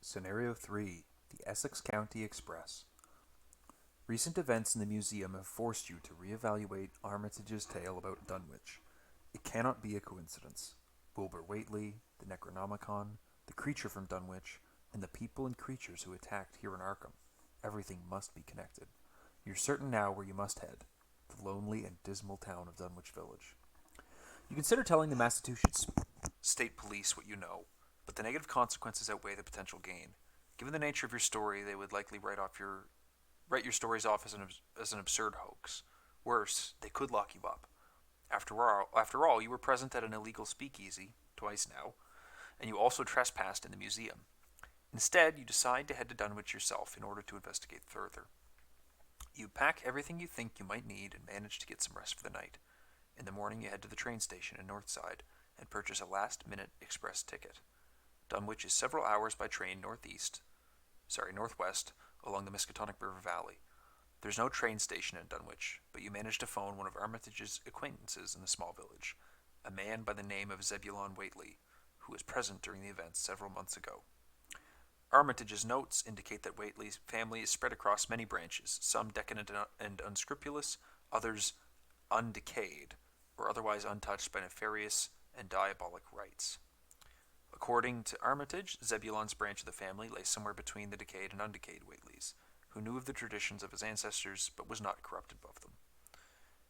Scenario 3, the Essex County Express. Recent events in the museum have forced you to reevaluate Armitage's tale about Dunwich. It cannot be a coincidence. Wilbur Whately, the Necronomicon, the creature from Dunwich, and the people and creatures who attacked here in Arkham. Everything must be connected. You're certain now where you must head, the lonely and dismal town of Dunwich Village. You consider telling the Massachusetts State Police what you know, but the negative consequences outweigh the potential gain. Given the nature of your story, they would likely write your stories off as an absurd hoax. Worse, they could lock you up. After all, you were present at an illegal speakeasy, twice now, and you also trespassed in the museum. Instead, you decide to head to Dunwich yourself in order to investigate further. You pack everything you think you might need and manage to get some rest for the night. In the morning, you head to the train station in Northside and purchase a last-minute express ticket. Dunwich is several hours by train northwest, along the Miskatonic River Valley. There's no train station in Dunwich, but you manage to phone one of Armitage's acquaintances in the small village, a man by the name of Zebulon Whately, who was present during the events several months ago. Armitage's notes indicate that Whately's family is spread across many branches, some decadent and unscrupulous, others undecayed, or otherwise untouched by nefarious and diabolic rites. According to Armitage, Zebulon's branch of the family lay somewhere between the decayed and undecayed Whateleys, who knew of the traditions of his ancestors but was not corrupted above them.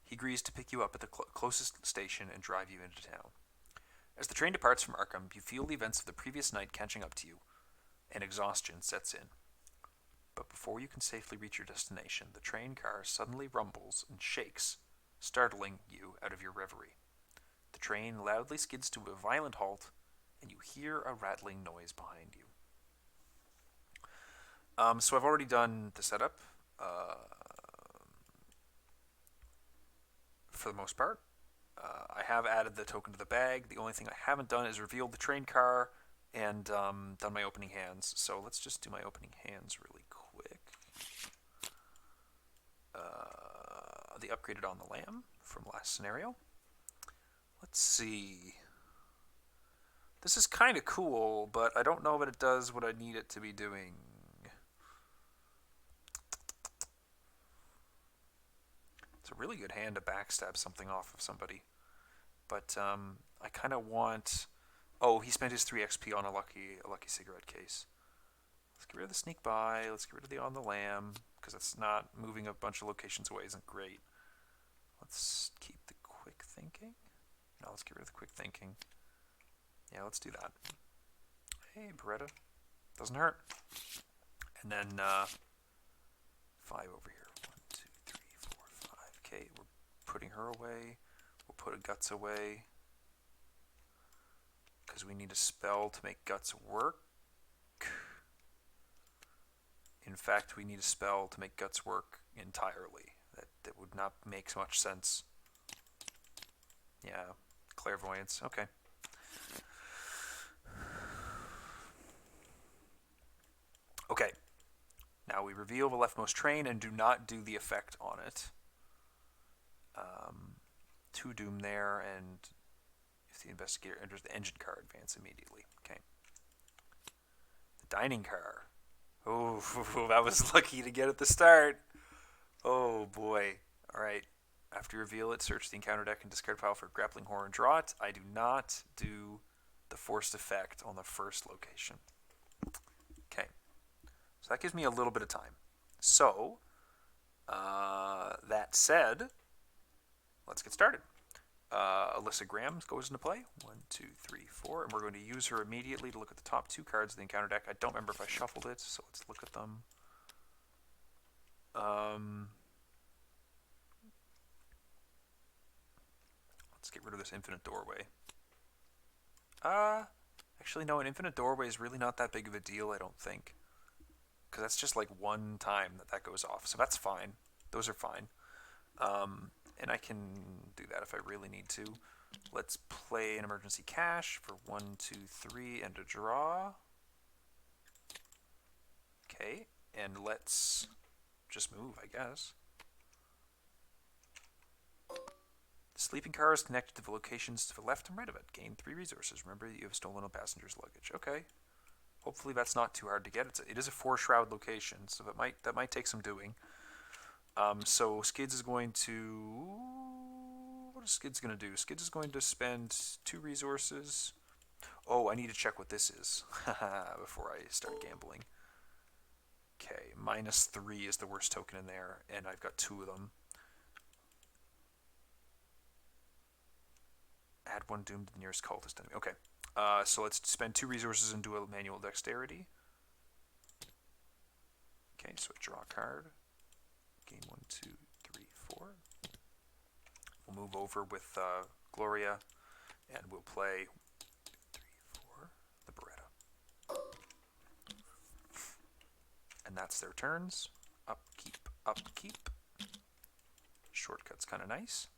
He agrees to pick you up at the closest station and drive you into town. As the train departs from Arkham, you feel the events of the previous night catching up to you, and exhaustion sets in. But before you can safely reach your destination, the train car suddenly rumbles and shakes, startling you out of your reverie. The train loudly skids to a violent halt, and you hear a rattling noise behind you. So I've already done the setup for the most part. I have added the token to the bag. The only thing I haven't done is revealed the train car and done my opening hands. So let's just do my opening hands really quick. The upgraded on the lamb from last scenario. Let's see. This is kind of cool, but I don't know that it does what I need it to be doing. It's a really good hand to backstab something off of somebody. But I kind of want... Oh, he spent his 3 XP on a lucky cigarette case. Let's get rid of the sneak by. Let's get rid of the on the lamb, because that's not moving a bunch of locations away isn't great. Let's keep the quick thinking. No, let's get rid of the quick thinking. Yeah, let's do that. Hey, Beretta. Doesn't hurt. And then 5 over here. 1, 2, 3, 4, 5. Okay, we're putting her away. We'll put a guts away, because we need a spell to make guts work. In fact, we need a spell to make guts work entirely. That would not make much sense. Yeah, clairvoyance. Okay. Okay. Now we reveal the leftmost train and do not do the effect on it. 2 doom there, and if the investigator enters the engine car, advance immediately. Okay. The dining car. Oh, that was lucky to get at the start. Oh boy. Alright. After you reveal it, search the encounter deck and discard pile for grappling horror and draw it. I do not do the forced effect on the first location. Okay. So that gives me a little bit of time. So, that said, let's get started. Alyssa Graham goes into play. 1, 2, 3, 4. And we're going to use her immediately to look at the top 2 cards of the encounter deck. I don't remember if I shuffled it, so let's look at them. Let's get rid of this infinite doorway. Actually, no, an infinite doorway is really not that big of a deal, I don't think. Because that's just like one time that goes off, so that's fine. Those are fine. And I can do that if I really need to. Let's play an emergency cash for 1, 2, 3, and a draw. Okay, and let's just move, I guess. The sleeping car is connected to the locations to the left and right of it. Gain 3 resources. Remember that you have stolen a passenger's luggage. Okay. Hopefully that's not too hard to get. It is a 4-shroud location, so that might take some doing. So Skids is going to... What is Skids going to do? Skids is going to spend 2 resources. Oh, I need to check what this is before I start gambling. Okay, -3 is the worst token in there, and I've got 2 of them. Add 1 doom to the nearest cultist enemy. Okay, so let's spend 2 resources and do a manual dexterity. Okay, so draw a card. Game 1, 2, 3, 4. We'll move over with Gloria, and we'll play 3, 4, the Beretta. And that's their turns. Upkeep, upkeep. Shortcut's kind of nice.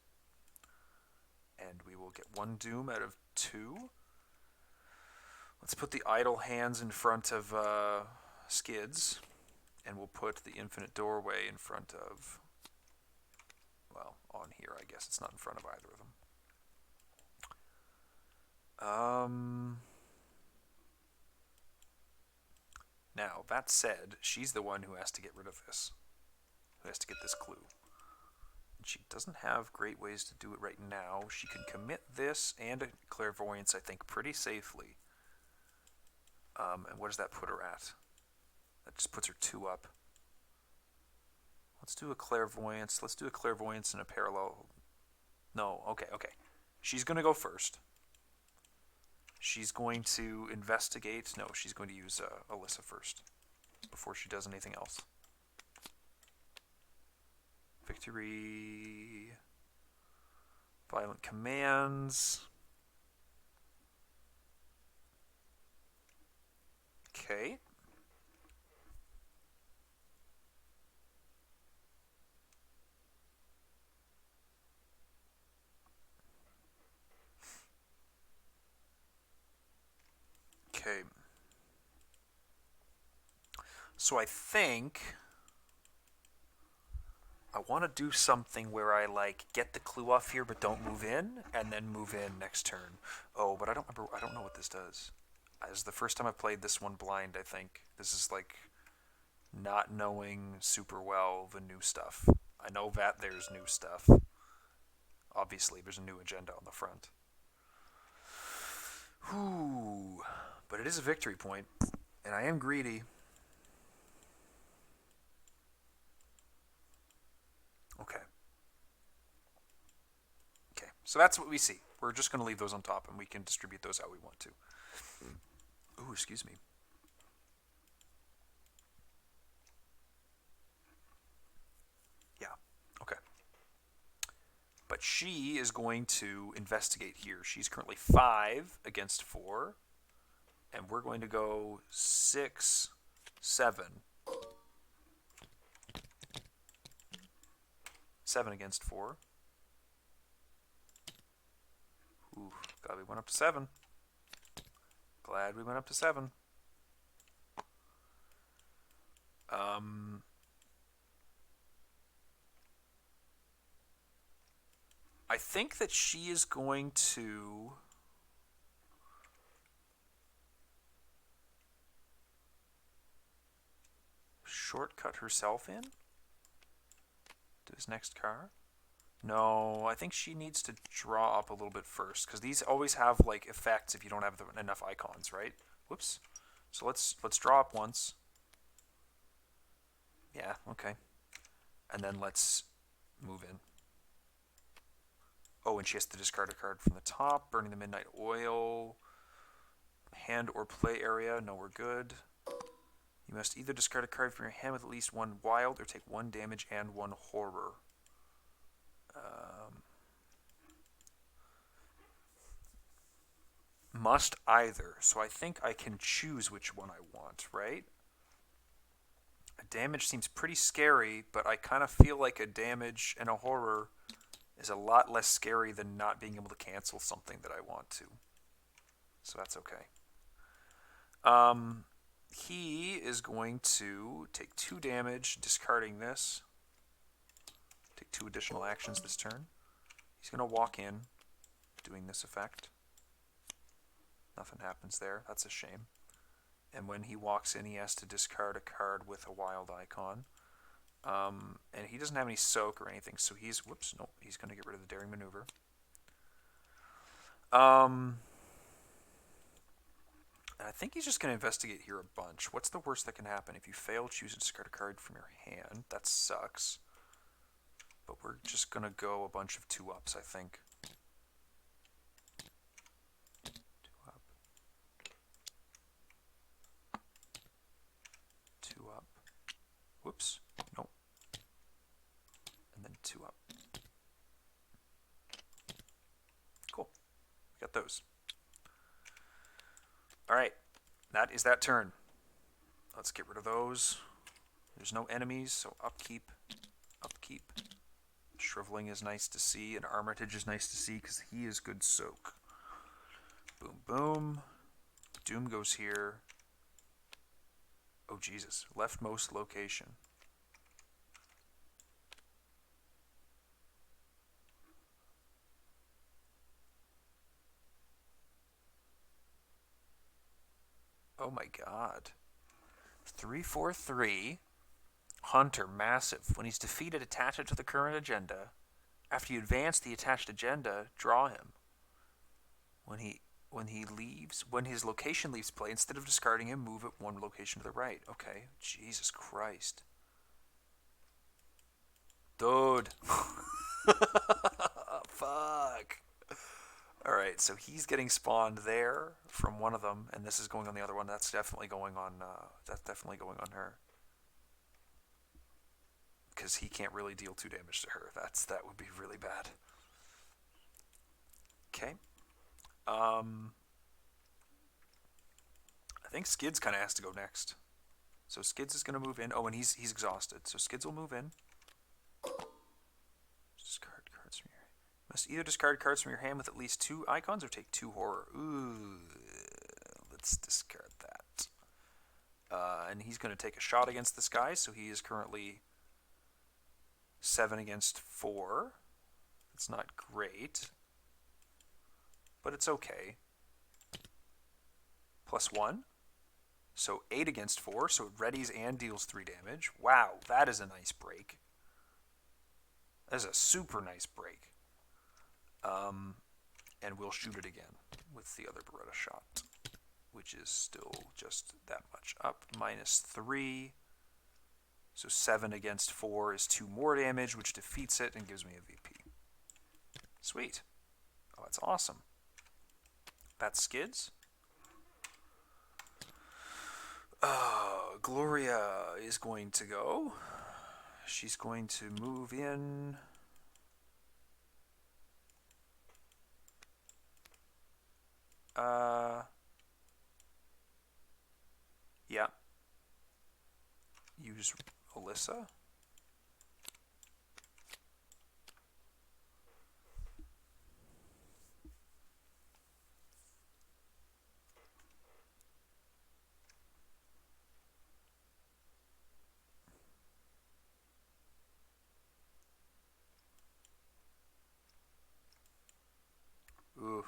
And we will get 1 doom out of 2. Let's put the idle hands in front of Skids, and we'll put the infinite doorway in front of, well, on here, I guess. It's not in front of either of them. Now, that said, she's the one who has to get rid of this, who has to get this clue. And she doesn't have great ways to do it right now. She can commit this and a clairvoyance, I think, pretty safely. And what does that put her at? That just puts her 2 up. Let's do a clairvoyance. Let's do a clairvoyance in a parallel. No, okay. She's going to go first. She's going to investigate. No, she's going to use Alyssa first before she does anything else. Victory. Violent commands. Okay. Okay. So I think I want to do something where I like get the clue off here but don't move in, and then move in next turn. Oh, but I don't know what this does. This is the first time I've played this one blind, I think. This is like not knowing super well the new stuff. I know that there's new stuff. Obviously, there's a new agenda on the front. Whew. But it is a victory point, and I am greedy. Okay. So that's what we see. We're just going to leave those on top, and we can distribute those how we want to. Ooh, excuse me. Yeah, okay. But she is going to investigate here. She's currently 5 against 4, and we're going to go 6, 7. 7 against 4. Ooh, glad we went up to 7. Glad we went up to 7. I think that she is going to shortcut herself in to his next car. No, I think she needs to draw up a little bit first, because these always have like effects if you don't have enough icons, right? Whoops. So let's draw up once. Yeah, okay. And then let's move in. Oh, and she has to discard a card from the top. Burning the Midnight Oil. Hand or play area. No, we're good. You must either discard a card from your hand with at least 1 wild, or take 1 damage and 1 horror. Must either. So I think I can choose which one I want, right? A damage seems pretty scary, but I kind of feel like a damage and a horror is a lot less scary than not being able to cancel something that I want to. So that's okay. He is going to take 2 damage, discarding this. Take 2 additional actions this turn. He's going to walk in, doing this effect. Nothing happens there. That's a shame. And when he walks in, he has to discard a card with a wild icon. And he doesn't have any soak or anything, so he's, whoops, nope, he's going to get rid of the daring maneuver. I think he's just going to investigate here a bunch. What's the worst that can happen? If you fail, choose and discard a card from your hand. That sucks. But we're just going to go a bunch of 2-ups, I think. 2-up. 2-up. Whoops. Nope. And then 2-up. Cool. We got those. Alright. That is that turn. Let's get rid of those. There's no enemies, so upkeep. Upkeep. Shriveling is nice to see, and Armitage is nice to see because he is good soak. Boom, boom. Doom goes here. Oh, Jesus. Leftmost location. Oh my god. 3/4/3. Hunter, massive. When he's defeated, attach it to the current agenda. After you advance the attached agenda, draw him. When his location leaves play, instead of discarding him, move it one location to the right. Okay. Jesus Christ. Dude. Fuck. Alright, so he's getting spawned there from one of them, and this is going on the other one. That's definitely going on her. Because he can't really deal 2 damage to her. That would be really bad. Okay. I think Skids kind of has to go next. So Skids is going to move in. Oh, and he's exhausted. So Skids will move in. Discard cards from your hand. Must either discard cards from your hand with at least 2 icons or take 2 horror. Ooh. Let's discard that. And he's going to take a shot against this guy. So he is currently 7 against 4. It's not great. But it's okay. +1. So 8 against 4. So it readies and deals 3 damage. Wow, that is a nice break. That is a super nice break. And we'll shoot it again with the other Beretta shot, which is still just that much up. -3. So 7 against 4 is 2 more damage, which defeats it and gives me a VP. Sweet. Oh, that's awesome. That's Skids. Gloria is going to go. She's going to move in. Yeah. Use Alyssa. Ooh.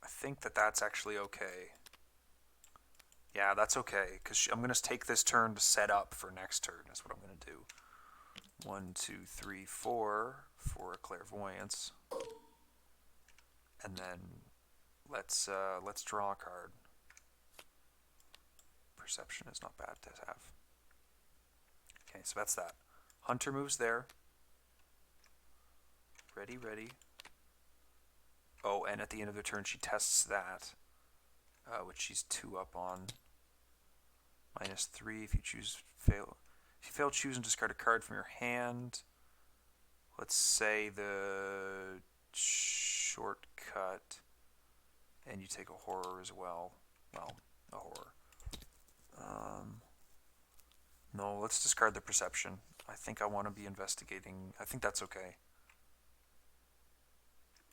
I think that's actually okay. Yeah, that's okay, because I'm going to take this turn to set up for next turn, is what I'm going to do. 1, 2, 3, 4 for a clairvoyance. And then let's draw a card. Perception is not bad to have. Okay, so that's that. Hunter moves there. Ready, ready. Oh, and at the end of the turn, she tests that, which she's 2 up on. -3 if you fail. If you fail, choose and discard a card from your hand. Let's say the shortcut, and you take a horror as well. Well, a horror. No, let's discard the perception. I think I want to be investigating. I think that's okay.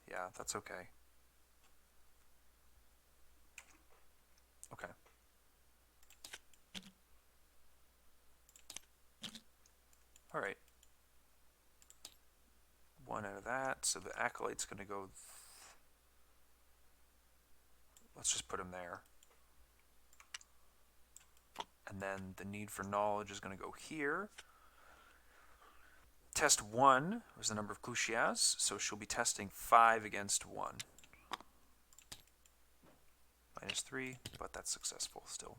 Yeah, that's okay. Okay. All right. 1 out of that. So the Acolyte's going to go Let's just put him there. And then the need for knowledge is going to go here. Test 1 was the number of clues she has, so she'll be testing 5 against 1. -3, but that's successful still.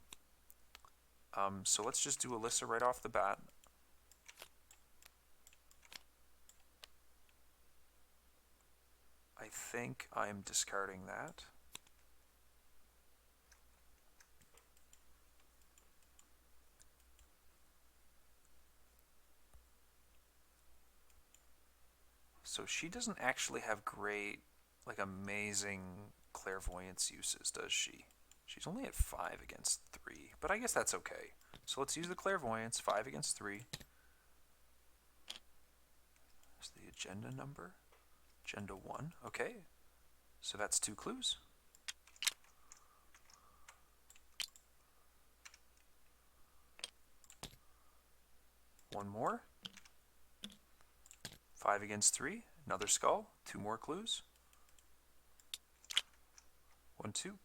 So let's just do Alyssa right off the bat. I think I'm discarding that. So she doesn't actually have great, like amazing clairvoyance uses, does she? She's only at 5 against 3, but I guess that's okay. So let's use the clairvoyance, 5 against 3. There's the agenda number. Agenda 1, okay. So that's 2 clues. One more. 5 against 3, another skull, 2 more clues. 1, 2.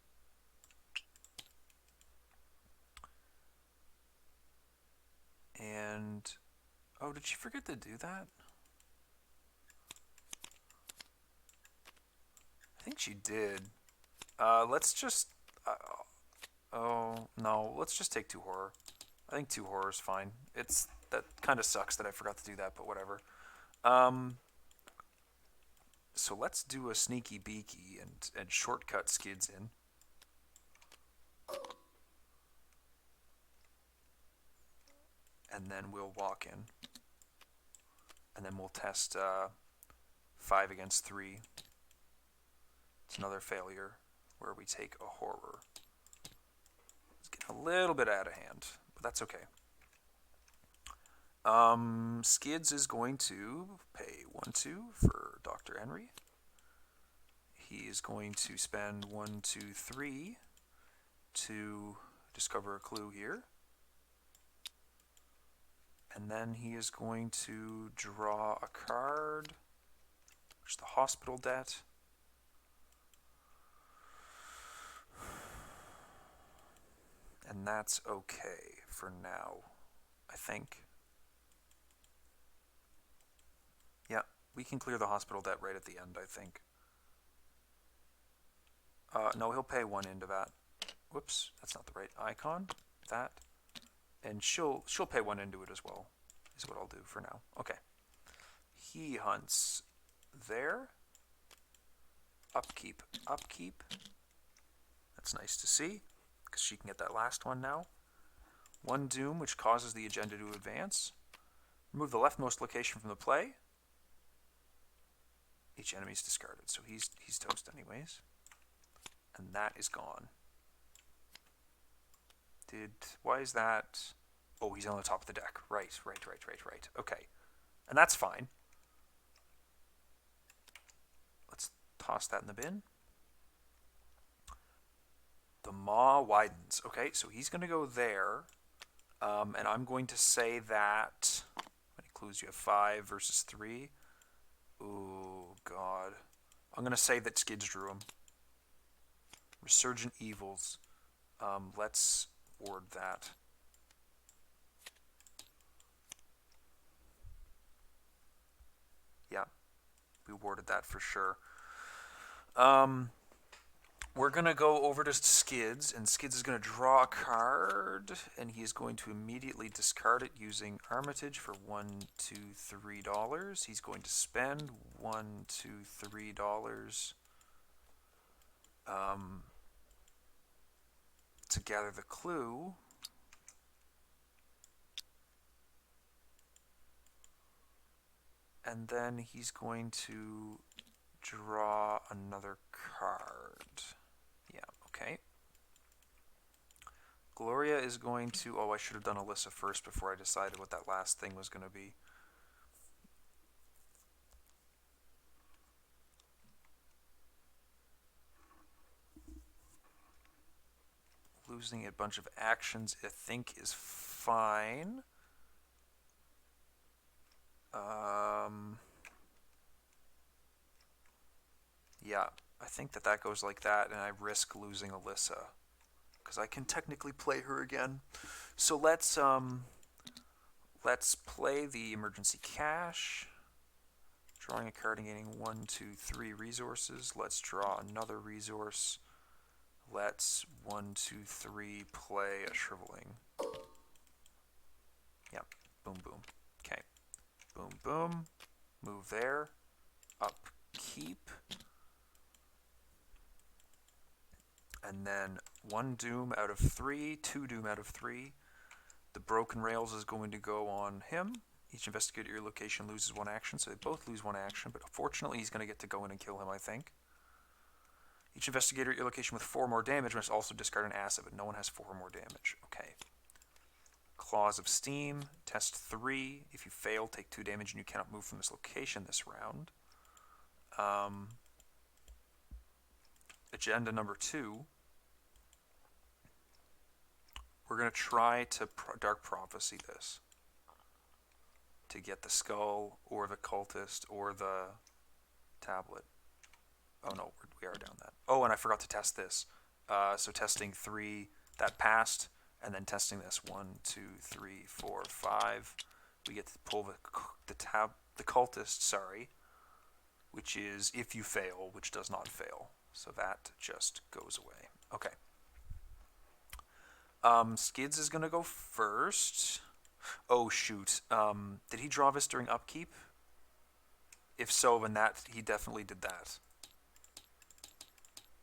And, oh, did she forget to do that? I think she did. Let's just, oh, no, let's just take 2 horror. I think 2 horror is fine. That kind of sucks that I forgot to do that, but whatever. So let's do a sneaky beaky and shortcut Skids in. And then we'll walk in. And then we'll test 5 against 3. It's another failure where we take a horror. It's getting a little bit out of hand, but that's okay. Skids is going to pay 1, 2 for Dr. Henry. He is going to spend 1, 2, 3 to discover a clue here. And then he is going to draw a card, which is the hospital debt. And that's okay for now, I think. Yeah, we can clear the hospital debt right at the end, I think. No, he'll pay 1 into that. Whoops, that's not the right icon. That. And she'll pay 1 into it as well, is what I'll do for now. Okay. He hunts there. Upkeep, upkeep. That's nice to see, because she can get that last one now. 1 doom, which causes the agenda to advance. Remove the leftmost location from the play. Each enemy is discarded, so he's toast anyways. And that is gone. Why is that? Oh, he's on the top of the deck. Right. Okay. And that's fine. Let's toss that in the bin. The maw widens. Okay, so he's going to go there. And I'm going to say that... How many clues you have? 5 versus 3. Oh, God. I'm going to say that Skids drew him. Resurgent Evils. Let's ward that. Yeah, we warded that for sure. We're going to go over to Skids, and Skids is going to draw a card, and he is going to immediately discard it using Armitage for $1, $2, $3. He's going to spend $1, $2, $3 to gather the clue. And then he's going to draw another card. Yeah, okay. Gloria is going to... Oh, I should have done Alyssa first before I decided what that last thing was going to be. Losing a bunch of actions, I think, is fine. Yeah, I think that goes like that, and I risk losing Alyssa because I can technically play her again. So let's play the emergency cash. Drawing a card and gaining 1, 2, 3 resources. Let's draw another resource. Let's 1, 2, 3 play a shriveling. Yep. Boom, boom. Okay. Boom, boom. Move there. Upkeep. And then 1 doom out of 3, 2 doom out of 3. The broken rails is going to go on him. Each investigator at your location loses 1 action, so they both lose 1 action, but fortunately he's going to get to go in and kill him, I think. Each investigator at your location with 4 more damage must also discard an asset, but no one has 4 more damage. Okay. Claws of Steam, test 3. If you fail, take 2 damage and you cannot move from this location this round. Agenda number 2. We're going to try to Dark Prophecy this to get the skull or the cultist or the tablet. Oh no, we are down that. Oh, and I forgot to test this. So testing 3, that passed, and then testing this 1, 2, 3, 4, 5. We get to pull the cultist, sorry, which is if you fail, which does not fail. So that just goes away. Okay. Skids is gonna go first. Oh shoot. Did he draw this during upkeep? If so, then he definitely did that.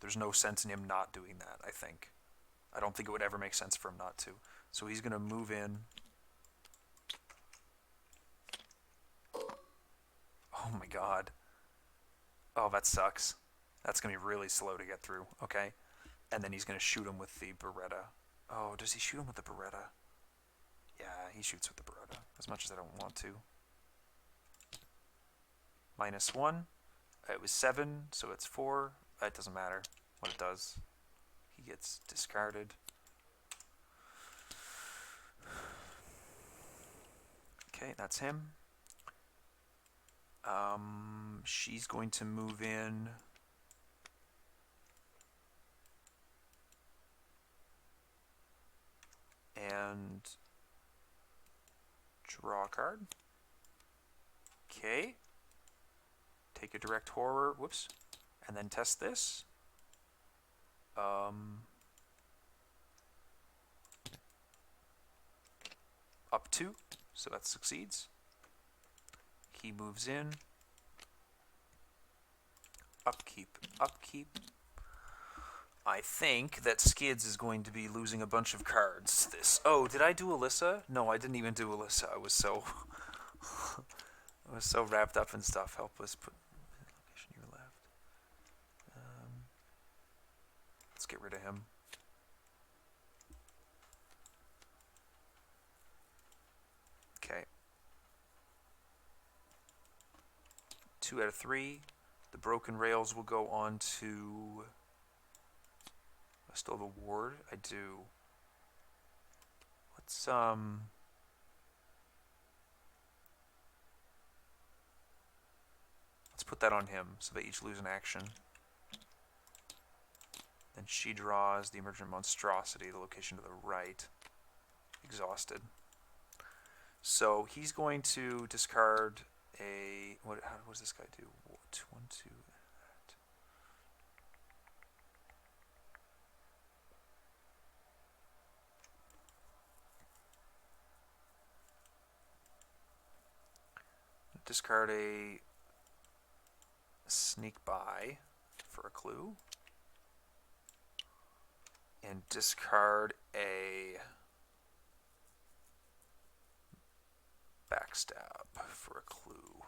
There's no sense in him not doing that, I think. I don't think it would ever make sense for him not to. So he's gonna move in. Oh my god. Oh, that sucks. That's gonna be really slow to get through. Okay. And then he's gonna shoot him with the Beretta. Oh, does he shoot him with the Beretta? Yeah, he shoots with the Beretta. As much as I don't want to. -1. It was 7, so it's 4. It doesn't matter what it does. He gets discarded. Okay, that's him. She's going to move in. And draw a card. Okay. Take a direct horror. Whoops. And then test this. Up 2. So that succeeds. He moves in. Upkeep. Upkeep. I think that Skids is going to be losing a bunch of cards. Oh, did I do Alyssa? No, I didn't even do Alyssa. I was so wrapped up in stuff. Help us put location you left. Let's get rid of him. Okay. 2 out of 3. The broken rails will go on to. I still have a ward? I do. Let's put that on him so they each lose an action. Then she draws the emergent monstrosity, the location to the right. Exhausted. So he's going to discard a what does this guy do? 1, 2. Discard a sneak by for a clue. And discard a backstab for a clue.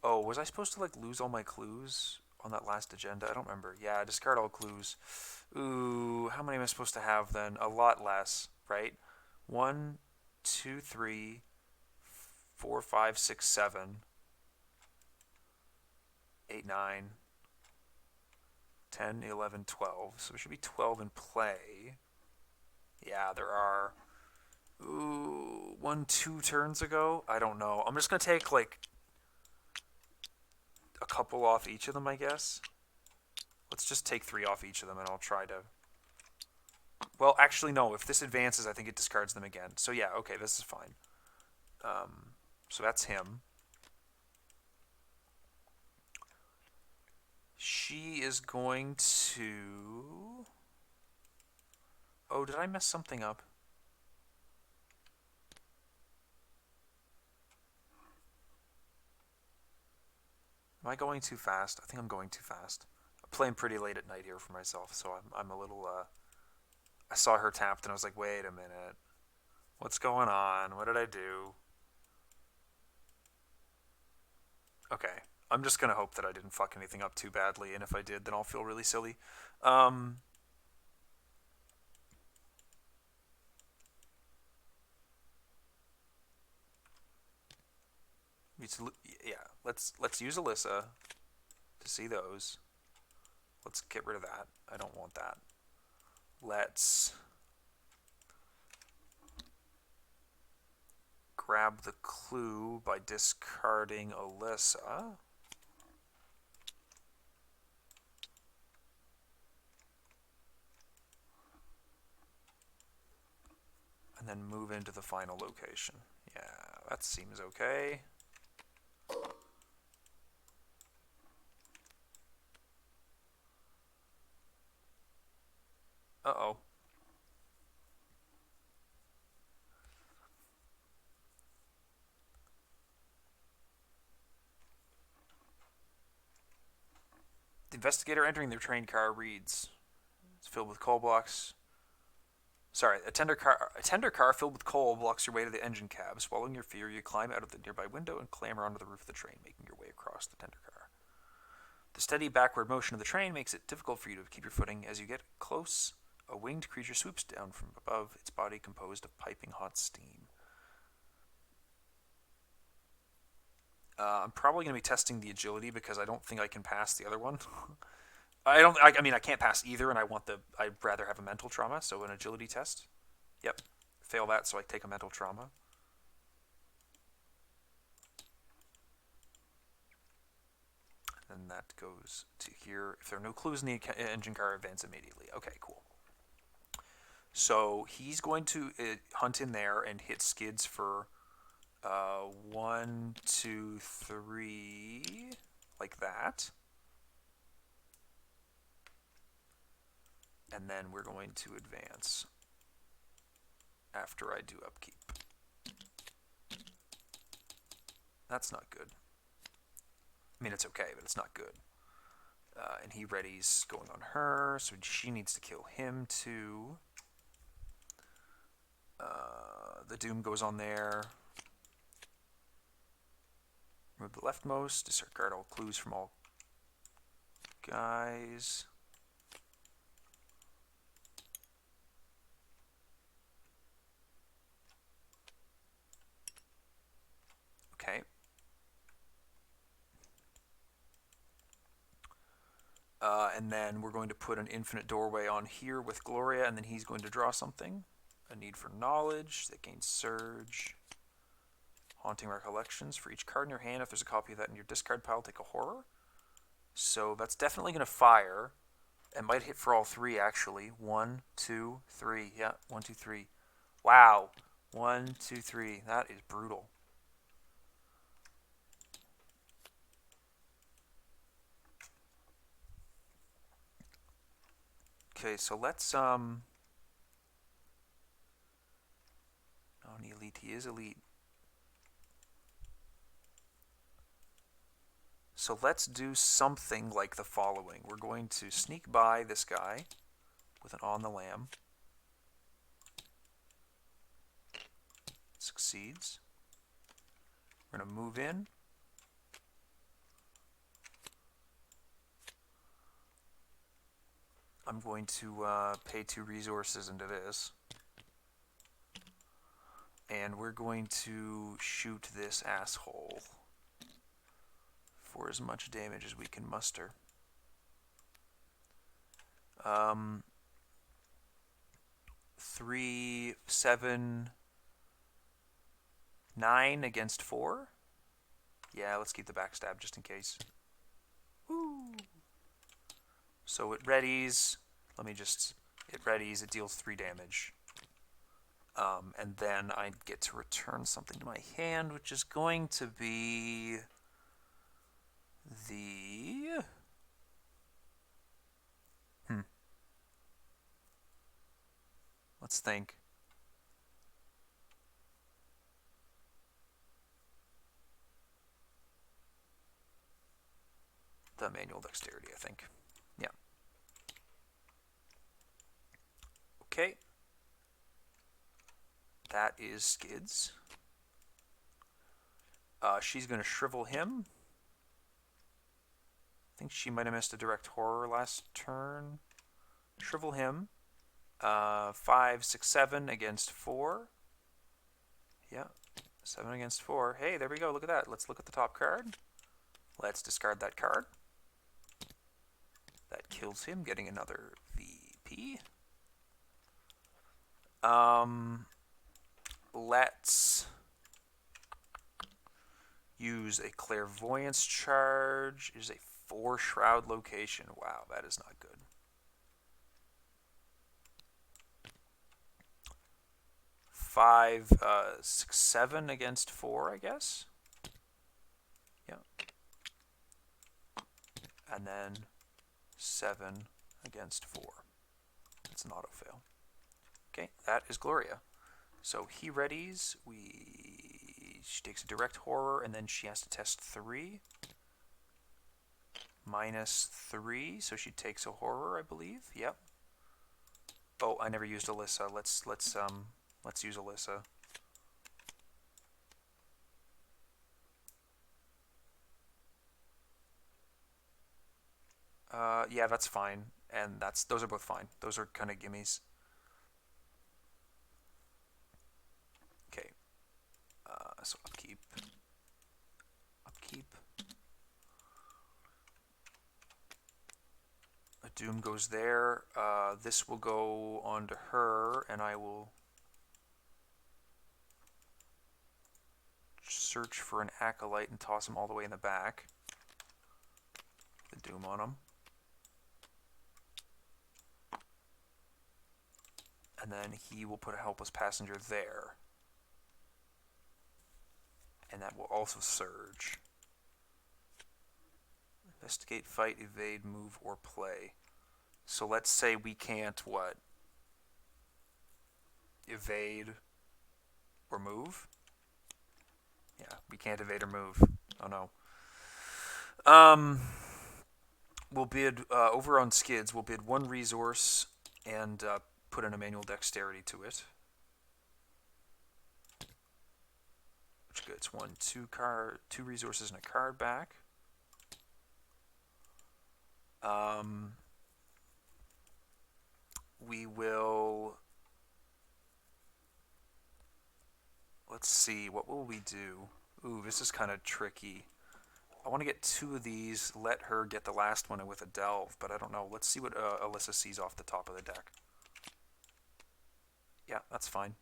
Oh, was I supposed to like lose all my clues on that last agenda? I don't remember. Yeah, discard all clues. Ooh, how many am I supposed to have then? A lot less, right? 1, 2, 3, 4, 5, 6, 7, 8, 9, 10, 11, 12. So there should be 12 in play. Yeah, there are. Ooh, 1, 2 turns ago? I don't know. I'm just going to take, like, a couple off each of them, I guess. Let's just take 3 off each of them, and I'll try to... Well, actually, no. If this advances, I think it discards them again. So, yeah, okay, this is fine. So that's him. She is going to... Oh, did I mess something up? Am I going too fast? I think I'm going too fast. I'm playing pretty late at night here for myself, so I'm a little... I saw her tapped, and I was like, wait a minute. What's going on? What did I do? Okay. I'm just going to hope that I didn't fuck anything up too badly, and if I did, then I'll feel really silly. Yeah, let's use Alyssa to see those. Let's get rid of that. I don't want that. Let's grab the clue by discarding Alyssa. And then move into the final location. Yeah, that seems okay. Uh-oh. The investigator entering their train car reads. It's filled with coal blocks. Sorry, a tender car filled with coal blocks your way to the engine cab. Swallowing your fear, you climb out of the nearby window and clamber onto the roof of the train, making your way across the tender car. The steady backward motion of the train makes it difficult for you to keep your footing. As you get close, a winged creature swoops down from above, its body composed of piping hot steam. I'm probably going to be testing the agility because I don't think I can pass the other one. I mean, I can't pass either, and I'd rather have a mental trauma, so an agility test. Yep. Fail that, so I take a mental trauma. And that goes to here. If there are no clues in the engine car, advance immediately. Okay, cool. So he's going to hunt in there and hit skids for 1, 2, 3, like that. And then we're going to advance after I do upkeep. That's not good. I mean, it's okay, but it's not good. And he readies going on her, so she needs to kill him too. The Doom goes on there. Remove the leftmost, discard all clues from all guys. Okay. And then we're going to put an infinite doorway on here with Gloria, and then he's going to draw something. A need for knowledge that gains surge. Haunting recollections. For each card in your hand, if there's a copy of that in your discard pile, take a horror. So that's definitely going to fire. It might hit for all 3, actually. 1, 2, 3. Yeah, 1, 2, 3. Wow. 1, 2, 3. That is brutal. Okay, so let's elite. He is elite. So let's do something like the following. We're going to sneak by this guy with an on the lamb. Succeeds. We're going to move in. I'm going to pay 2 resources into this. And we're going to shoot this asshole for as much damage as we can muster. 3, 7, 9 against 4. Yeah, let's keep the backstab just in case. Woo! So it readies. It readies. It deals 3 damage. And then I get to return something to my hand, which is going to be the... Let's think. The manual dexterity, I think. Yeah. Okay. That is Skids. She's going to shrivel him. I think she might have missed a direct horror last turn. Shrivel him. 5, 6, 7 against 4. Yeah. 7 against 4. Hey, there we go. Look at that. Let's look at the top card. Let's discard that card. That kills him, getting another VP. Let's use a clairvoyance charge. It is a 4 shroud location. Wow, that is not good. 5, 6, 7 against 4, I guess. Yeah. And then 7 against 4. It's an auto fail. Okay, that is Gloria. So he readies. She takes a direct horror, and then she has to test 3. -3, so she takes a horror, I believe. Yep. Oh, I never used Alyssa. Let's use Alyssa. Yeah, that's fine, and those are both fine. Those are kind of gimmies. Okay. So upkeep. A Doom goes there. This will go on to her, and I will search for an Acolyte and toss him all the way in the back. The Doom on him. And then he will put a Helpless Passenger there. And that will also surge. Investigate, fight, evade, move, or play. So let's say we can't, what? Evade or move? Yeah, we can't evade or move. Oh no. We'll bid, over on Skids, we'll bid 1 resource and put in a manual dexterity to it. Which gets 2 resources and a card back. We will... Let's see, what will we do? Ooh, this is kind of tricky. I want to get 2 of these, let her get the last one with a delve, but I don't know. Let's see what Alyssa sees off the top of the deck. Yeah, that's fine.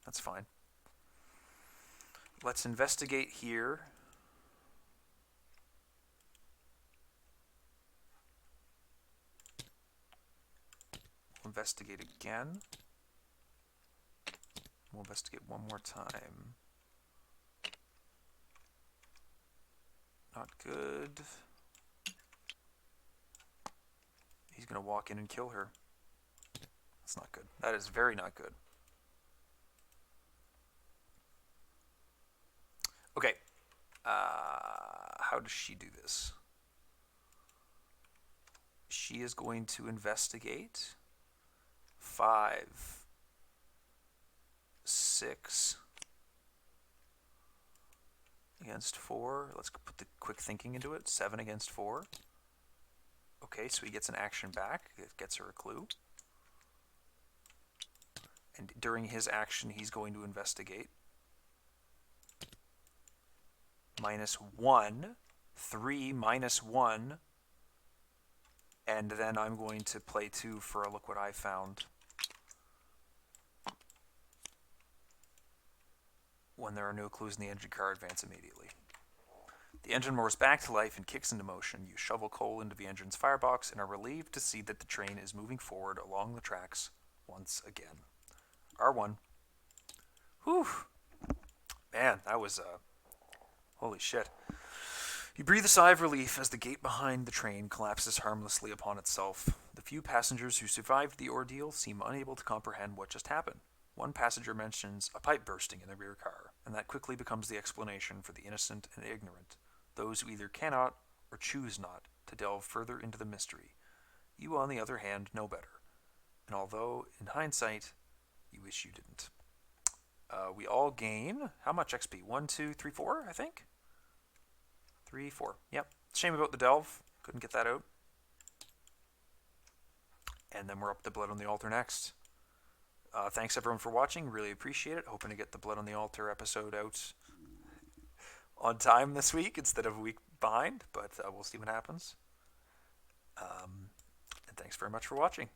That's fine. Let's investigate here. We'll investigate again. We'll investigate one more time. Not good. He's going to walk in and kill her. That's not good. That is very not good. Okay. How does she do this? She is going to investigate. 5, 6 against 4. Let's put the quick thinking into it. 7 against 4. Okay, so he gets an action back. It gets her a clue. And during his action, he's going to investigate. -1. 3 -1. And then I'm going to play 2 for a look what I found. When there are no clues in the engine car, advance immediately. The engine roars back to life and kicks into motion. You shovel coal into the engine's firebox and are relieved to see that the train is moving forward along the tracks once again. R1. Whew. Man, that was, holy shit. You breathe a sigh of relief as the gate behind the train collapses harmlessly upon itself. The few passengers who survived the ordeal seem unable to comprehend what just happened. One passenger mentions a pipe bursting in the rear car, and that quickly becomes the explanation for the innocent and ignorant, those who either cannot or choose not to delve further into the mystery. You, on the other hand, know better, and although, in hindsight, you wish you didn't. We all gain, how much XP? 1, 2, 3, 4, I think? 3, 4. Yep. Shame about the delve. Couldn't get that out. And then we're up to Blood on the Altar next. Thanks everyone for watching. Really appreciate it. Hoping to get the Blood on the Altar episode out on time this week instead of a week behind, but we'll see what happens. And thanks very much for watching.